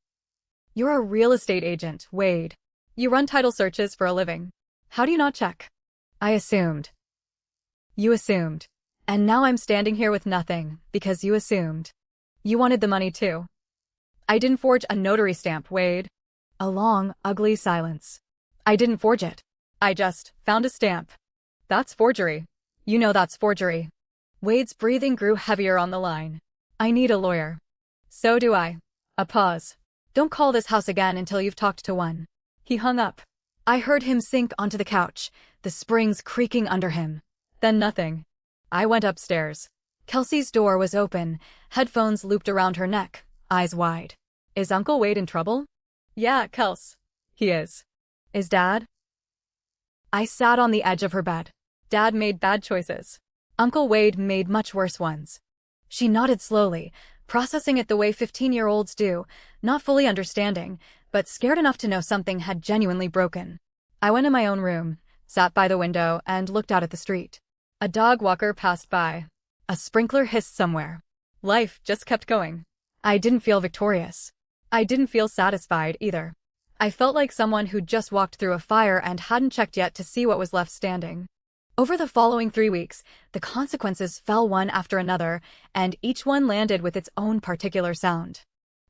"You're a real estate agent, Wade. You run title searches for a living. How do you not check?" "I assumed." "You assumed. And now I'm standing here with nothing, because you assumed. You wanted the money too." "I didn't forge a notary stamp, Wade." A long, ugly silence. "I didn't forge it. I just found a stamp." "That's forgery. You know that's forgery." Wade's breathing grew heavier on the line. "I need a lawyer." "So do I." A pause. "Don't call this house again until you've talked to one." He hung up. I heard him sink onto the couch, the springs creaking under him. Then nothing. I went upstairs. Kelsey's door was open, headphones looped around her neck, eyes wide. "Is Uncle Wade in trouble?" "Yeah, Kels. He is." "Is Dad?" I sat on the edge of her bed. "Dad made bad choices. Uncle Wade made much worse ones." She nodded slowly, processing it the way 15-year-olds do, not fully understanding, but scared enough to know something had genuinely broken. I went in my own room, sat by the window, and looked out at the street. A dog walker passed by. A sprinkler hissed somewhere. Life just kept going. I didn't feel victorious. I didn't feel satisfied either. I felt like someone who'd just walked through a fire and hadn't checked yet to see what was left standing. Over the following 3 weeks, the consequences fell one after another, and each one landed with its own particular sound.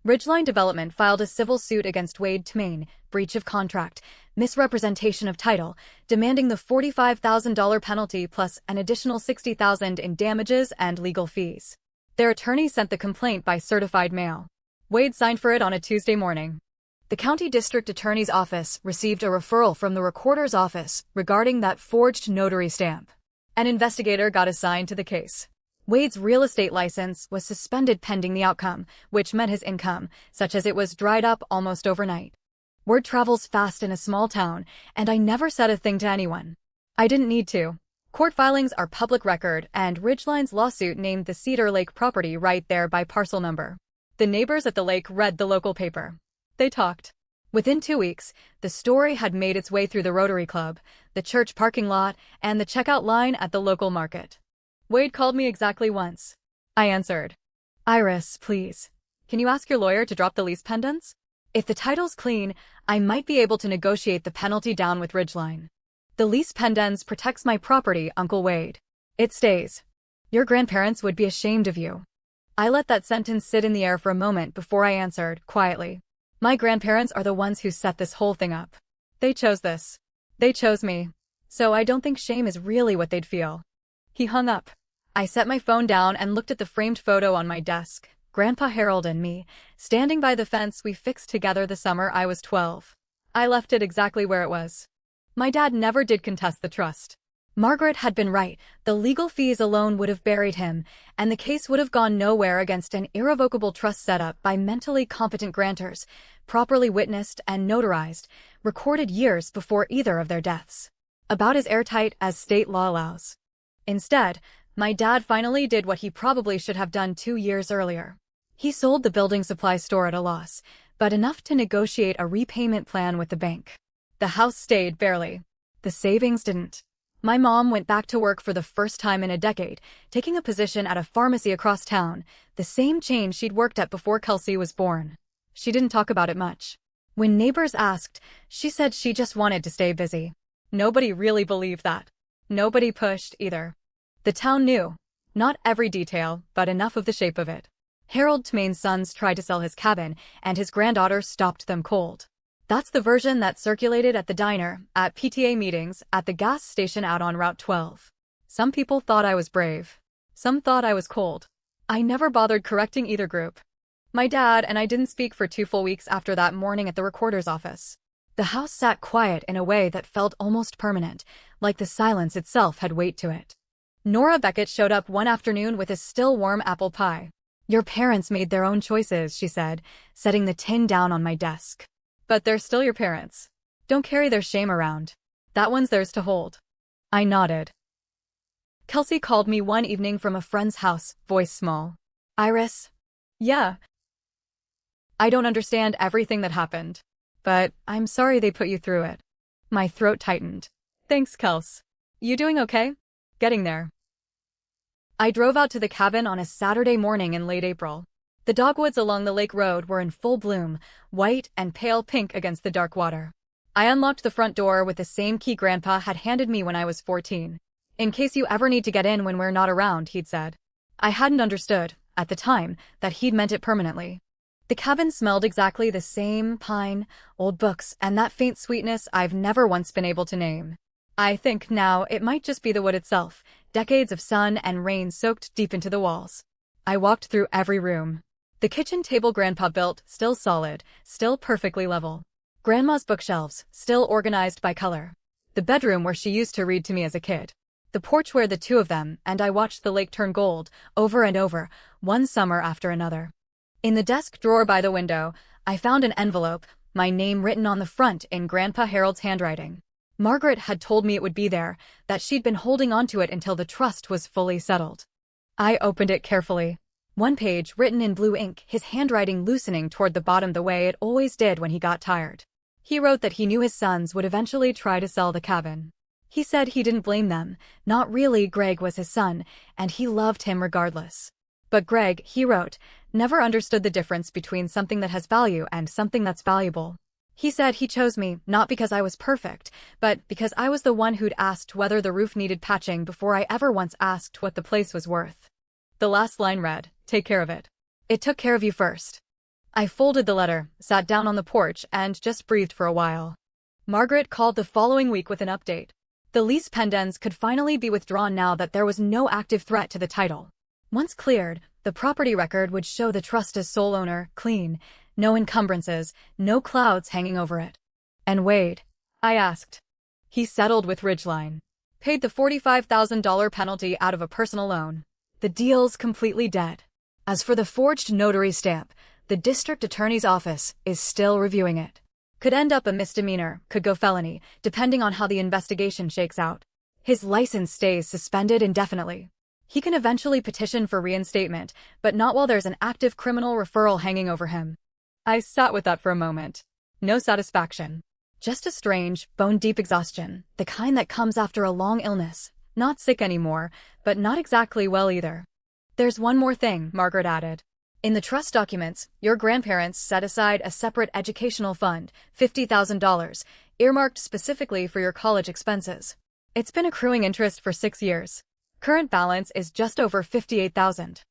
Ridgeline Development filed a civil suit against Wade Tmain, breach of contract, misrepresentation of title, demanding the $45,000 penalty plus an additional $60,000 in damages and legal fees. Their attorney sent the complaint by certified mail. Wade signed for it on a Tuesday morning. The county district attorney's office received a referral from the recorder's office regarding that forged notary stamp. An investigator got assigned to the case. Wade's real estate license was suspended pending the outcome, which meant his income, such as it was, dried up almost overnight. Word travels fast in a small town, and I never said a thing to anyone. I didn't need to. Court filings are public record, and Ridgeline's lawsuit named the Cedar Lake property right there by parcel number. The neighbors at the lake read the local paper. They talked. Within 2 weeks, the story had made its way through the Rotary Club, the church parking lot, and the checkout line at the local market. Wade called me exactly once. I answered. "Iris, please. Can you ask your lawyer to drop the lease pendants? If the title's clean, I might be able to negotiate the penalty down with Ridgeline. The lease pendants protects my property, Uncle Wade. It stays. Your grandparents would be ashamed of you." I let that sentence sit in the air for a moment before I answered, quietly. "My grandparents are the ones who set this whole thing up. They chose this. They chose me. So I don't think shame is really what they'd feel." He hung up. I set my phone down and looked at the framed photo on my desk. Grandpa Harold and me, standing by the fence we fixed together the summer I was 12. I left it exactly where it was. My dad never did contest the trust. Margaret had been right. The legal fees alone would have buried him, and the case would have gone nowhere against an irrevocable trust set up by mentally competent grantors, properly witnessed and notarized, recorded years before either of their deaths. About as airtight as state law allows. Instead, my dad finally did what he probably should have done 2 years earlier. He sold the building supply store at a loss, but enough to negotiate a repayment plan with the bank. The house stayed barely. The savings didn't. My mom went back to work for the first time in a decade, taking a position at a pharmacy across town, the same chain she'd worked at before Kelsey was born. She didn't talk about it much. When neighbors asked, she said she just wanted to stay busy. Nobody really believed that. Nobody pushed either. The town knew. Not every detail, but enough of the shape of it. Harold Tmain's sons tried to sell his cabin, and his granddaughter stopped them cold. That's the version that circulated at the diner, at PTA meetings, at the gas station out on Route 12. Some people thought I was brave. Some thought I was cold. I never bothered correcting either group. My dad and I didn't speak for 2 full weeks after that morning at the recorder's office. The house sat quiet in a way that felt almost permanent, like the silence itself had weight to it. Nora Beckett showed up one afternoon with a still warm apple pie. "Your parents made their own choices," she said, setting the tin down on my desk. "But they're still your parents. Don't carry their shame around. That one's theirs to hold." I nodded. Kelsey called me one evening from a friend's house, voice small. "Iris?" "Yeah. I don't understand everything that happened. But I'm sorry they put you through it." My throat tightened. "Thanks, Kels. You doing okay?" "Getting there." I drove out to the cabin on a Saturday morning in late April. The dogwoods along the lake road were in full bloom, white and pale pink against the dark water. I unlocked the front door with the same key Grandpa had handed me when I was 14. "In case you ever need to get in when we're not around," he'd said. I hadn't understood, at the time, that he'd meant it permanently. The cabin smelled exactly the same: pine, old books, and that faint sweetness I've never once been able to name. I think now it might just be the wood itself, decades of sun and rain soaked deep into the walls. I walked through every room. The kitchen table Grandpa built, still solid, still perfectly level. Grandma's bookshelves, still organized by color. The bedroom where she used to read to me as a kid. The porch where the two of them and I watched the lake turn gold, over and over, one summer after another. In the desk drawer by the window, I found an envelope, my name written on the front in Grandpa Harold's handwriting. Margaret had told me it would be there, that she'd been holding onto it until the trust was fully settled. I opened it carefully. One page written in blue ink, his handwriting loosening toward the bottom the way it always did when he got tired. He wrote that he knew his sons would eventually try to sell the cabin. He said he didn't blame them, not really. Greg was his son, and he loved him regardless. But Greg, he wrote, never understood the difference between something that has value and something that's valuable. He said he chose me, not because I was perfect, but because I was the one who'd asked whether the roof needed patching before I ever once asked what the place was worth. The last line read, "Take care of it. It took care of you first." I folded the letter, sat down on the porch, and just breathed for a while. Margaret called the following week with an update. The lease pendants could finally be withdrawn now that there was no active threat to the title. Once cleared, the property record would show the trust as sole owner, clean, no encumbrances, no clouds hanging over it. "And Wade?" I asked. He settled with Ridgeline. Paid the $45,000 penalty out of a personal loan. The deal's completely dead. As for the forged notary stamp, the district attorney's office is still reviewing it. Could end up a misdemeanor, could go felony, depending on how the investigation shakes out. His license stays suspended indefinitely. He can eventually petition for reinstatement, but not while there's an active criminal referral hanging over him. I sat with that for a moment. No satisfaction. Just a strange, bone-deep exhaustion, the kind that comes after a long illness. Not sick anymore, but not exactly well either. "There's one more thing," Margaret added. "In the trust documents, your grandparents set aside a separate educational fund, $50,000, earmarked specifically for your college expenses. It's been accruing interest for 6 years. Current balance is just over $58,000.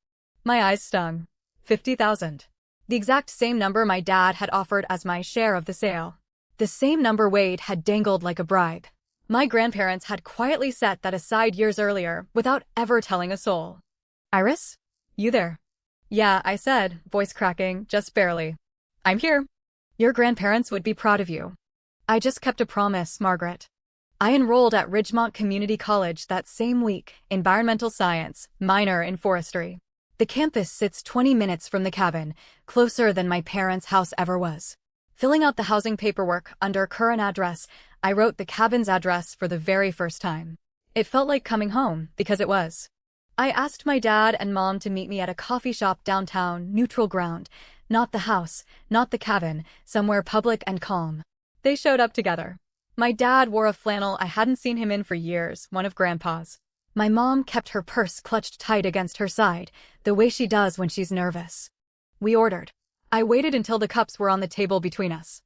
My eyes stung. $50,000. The exact same number my dad had offered as my share of the sale. The same number Wade had dangled like a bribe. My grandparents had quietly set that aside years earlier, without ever telling a soul. "Iris? You there?" "Yeah," I said, voice cracking, just barely. "I'm here." "Your grandparents would be proud of you." "I just kept a promise, Margaret." I enrolled at Ridgemont Community College that same week, environmental science, minor in forestry. The campus sits 20 minutes from the cabin, closer than my parents' house ever was. Filling out the housing paperwork under current address, I wrote the cabin's address for the very first time. It felt like coming home, because it was. I asked my dad and mom to meet me at a coffee shop downtown, neutral ground. Not the house, not the cabin, somewhere public and calm. They showed up together. My dad wore a flannel I hadn't seen him in for years, one of Grandpa's. My mom kept her purse clutched tight against her side, the way she does when she's nervous. We ordered. I waited until the cups were on the table between us.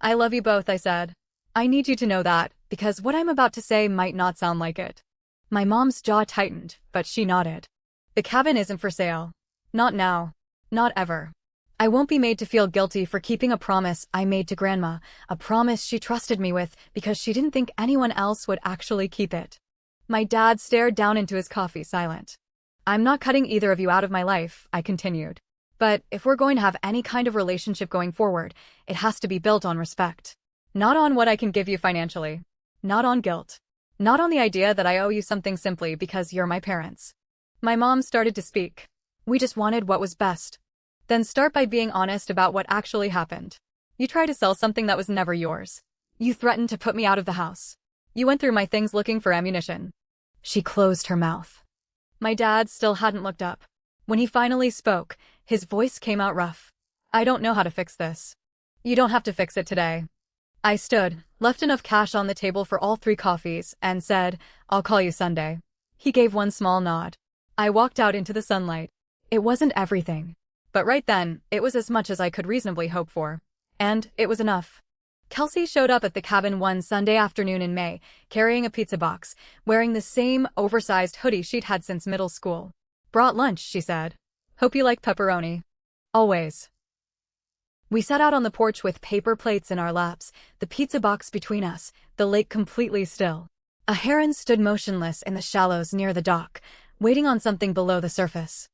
"I love you both," I said. "I need you to know that, because what I'm about to say might not sound like it." My mom's jaw tightened, but she nodded. "The cabin isn't for sale. Not now. Not ever. I won't be made to feel guilty for keeping a promise I made to Grandma, a promise she trusted me with because she didn't think anyone else would actually keep it." My dad stared down into his coffee, silent. "I'm not cutting either of you out of my life," I continued. But if we're going to have any kind of relationship going forward, it has to be built on respect. Not on what I can give you financially. Not on guilt. Not on the idea that I owe you something simply because you're my parents. My mom started to speak. We just wanted what was best. Then start by being honest about what actually happened. You tried to sell something that was never yours. You threatened to put me out of the house. You went through my things looking for ammunition. She closed her mouth. My dad still hadn't looked up. When he finally spoke, his voice came out rough. I don't know how to fix this. You don't have to fix it today. I stood, left enough cash on the table for all 3 coffees, and said, I'll call you Sunday. He gave one small nod. I walked out into the sunlight. It wasn't everything. But right then, it was as much as I could reasonably hope for. And it was enough. Kelsey showed up at the cabin one Sunday afternoon in May, carrying a pizza box, wearing the same oversized hoodie she'd had since middle school. Brought lunch, she said. Hope you like pepperoni. Always. We sat out on the porch with paper plates in our laps, the pizza box between us, the lake completely still. A heron stood motionless in the shallows near the dock, waiting on something below the surface.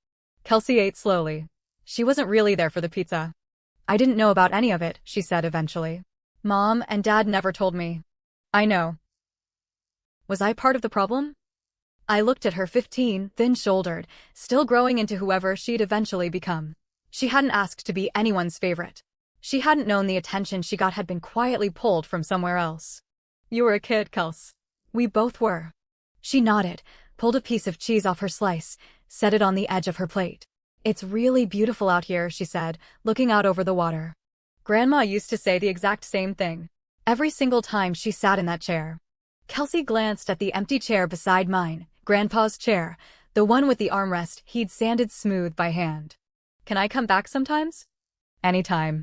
Kelsey ate slowly. She wasn't really there for the pizza. I didn't know about any of it, she said eventually. Mom and Dad never told me. I know. Was I part of the problem? I looked at her 15, thin-shouldered, still growing into whoever she'd eventually become. She hadn't asked to be anyone's favorite. She hadn't known the attention she got had been quietly pulled from somewhere else. You were a kid, Kels. We both were. She nodded, pulled a piece of cheese off her slice, set it on the edge of her plate. It's really beautiful out here, she said, looking out over the water. Grandma used to say the exact same thing. Every single time she sat in that chair. Kelsey glanced at the empty chair beside mine, Grandpa's chair, the one with the armrest he'd sanded smooth by hand. Can I come back sometimes? Anytime.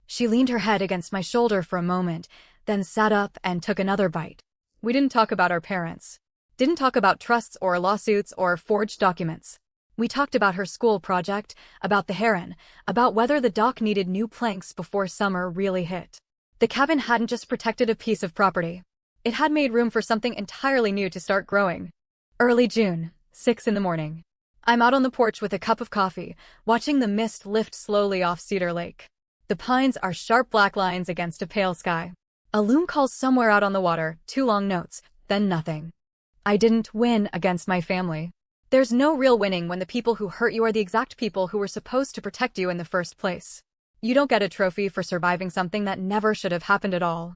She leaned her head against my shoulder for a moment, then sat up and took another bite. We didn't talk about our parents. Didn't talk about trusts or lawsuits or forged documents. We talked about her school project, about the heron, about whether the dock needed new planks before summer really hit. The cabin hadn't just protected a piece of property. It had made room for something entirely new to start growing. Early June, 6 in the morning. I'm out on the porch with a cup of coffee, watching the mist lift slowly off Cedar Lake. The pines are sharp black lines against a pale sky. A loon calls somewhere out on the water, 2 long notes, then nothing. I didn't win against my family. There's no real winning when the people who hurt you are the exact people who were supposed to protect you in the first place. You don't get a trophy for surviving something that never should have happened at all.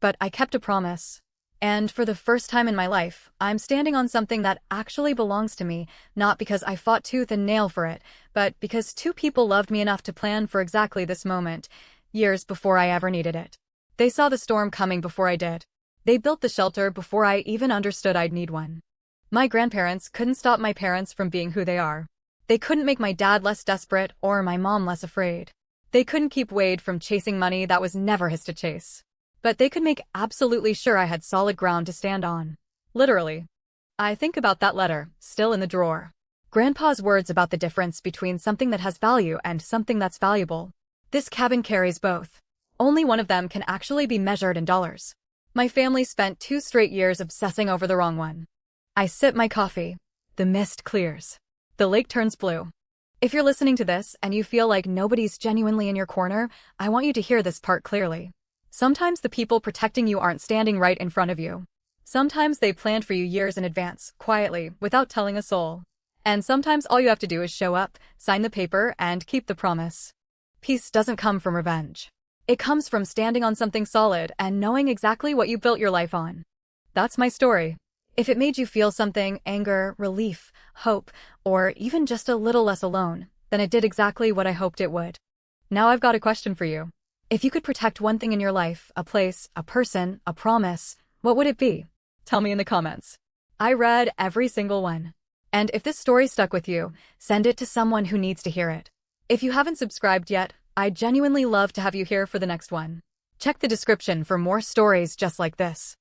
But I kept a promise. And for the first time in my life, I'm standing on something that actually belongs to me, not because I fought tooth and nail for it, but because 2 people loved me enough to plan for exactly this moment, years before I ever needed it. They saw the storm coming before I did. They built the shelter before I even understood I'd need one. My grandparents couldn't stop my parents from being who they are. They couldn't make my dad less desperate or my mom less afraid. They couldn't keep Wade from chasing money that was never his to chase. But they could make absolutely sure I had solid ground to stand on. Literally. I think about that letter, still in the drawer. Grandpa's words about the difference between something that has value and something that's valuable. This cabin carries both. Only one of them can actually be measured in dollars. My family spent 2 straight years obsessing over the wrong one. I sip my coffee. The mist clears. The lake turns blue. If you're listening to this and you feel like nobody's genuinely in your corner, I want you to hear this part clearly. Sometimes the people protecting you aren't standing right in front of you. Sometimes they planned for you years in advance, quietly, without telling a soul. And sometimes all you have to do is show up, sign the paper, and keep the promise. Peace doesn't come from revenge. It comes from standing on something solid and knowing exactly what you built your life on. That's my story. If it made you feel something, anger, relief, hope, or even just a little less alone, then it did exactly what I hoped it would. Now I've got a question for you. If you could protect one thing in your life, a place, a person, a promise, what would it be? Tell me in the comments. I read every single one. And if this story stuck with you, send it to someone who needs to hear it. If you haven't subscribed yet, I'd genuinely love to have you here for the next one. Check the description for more stories just like this.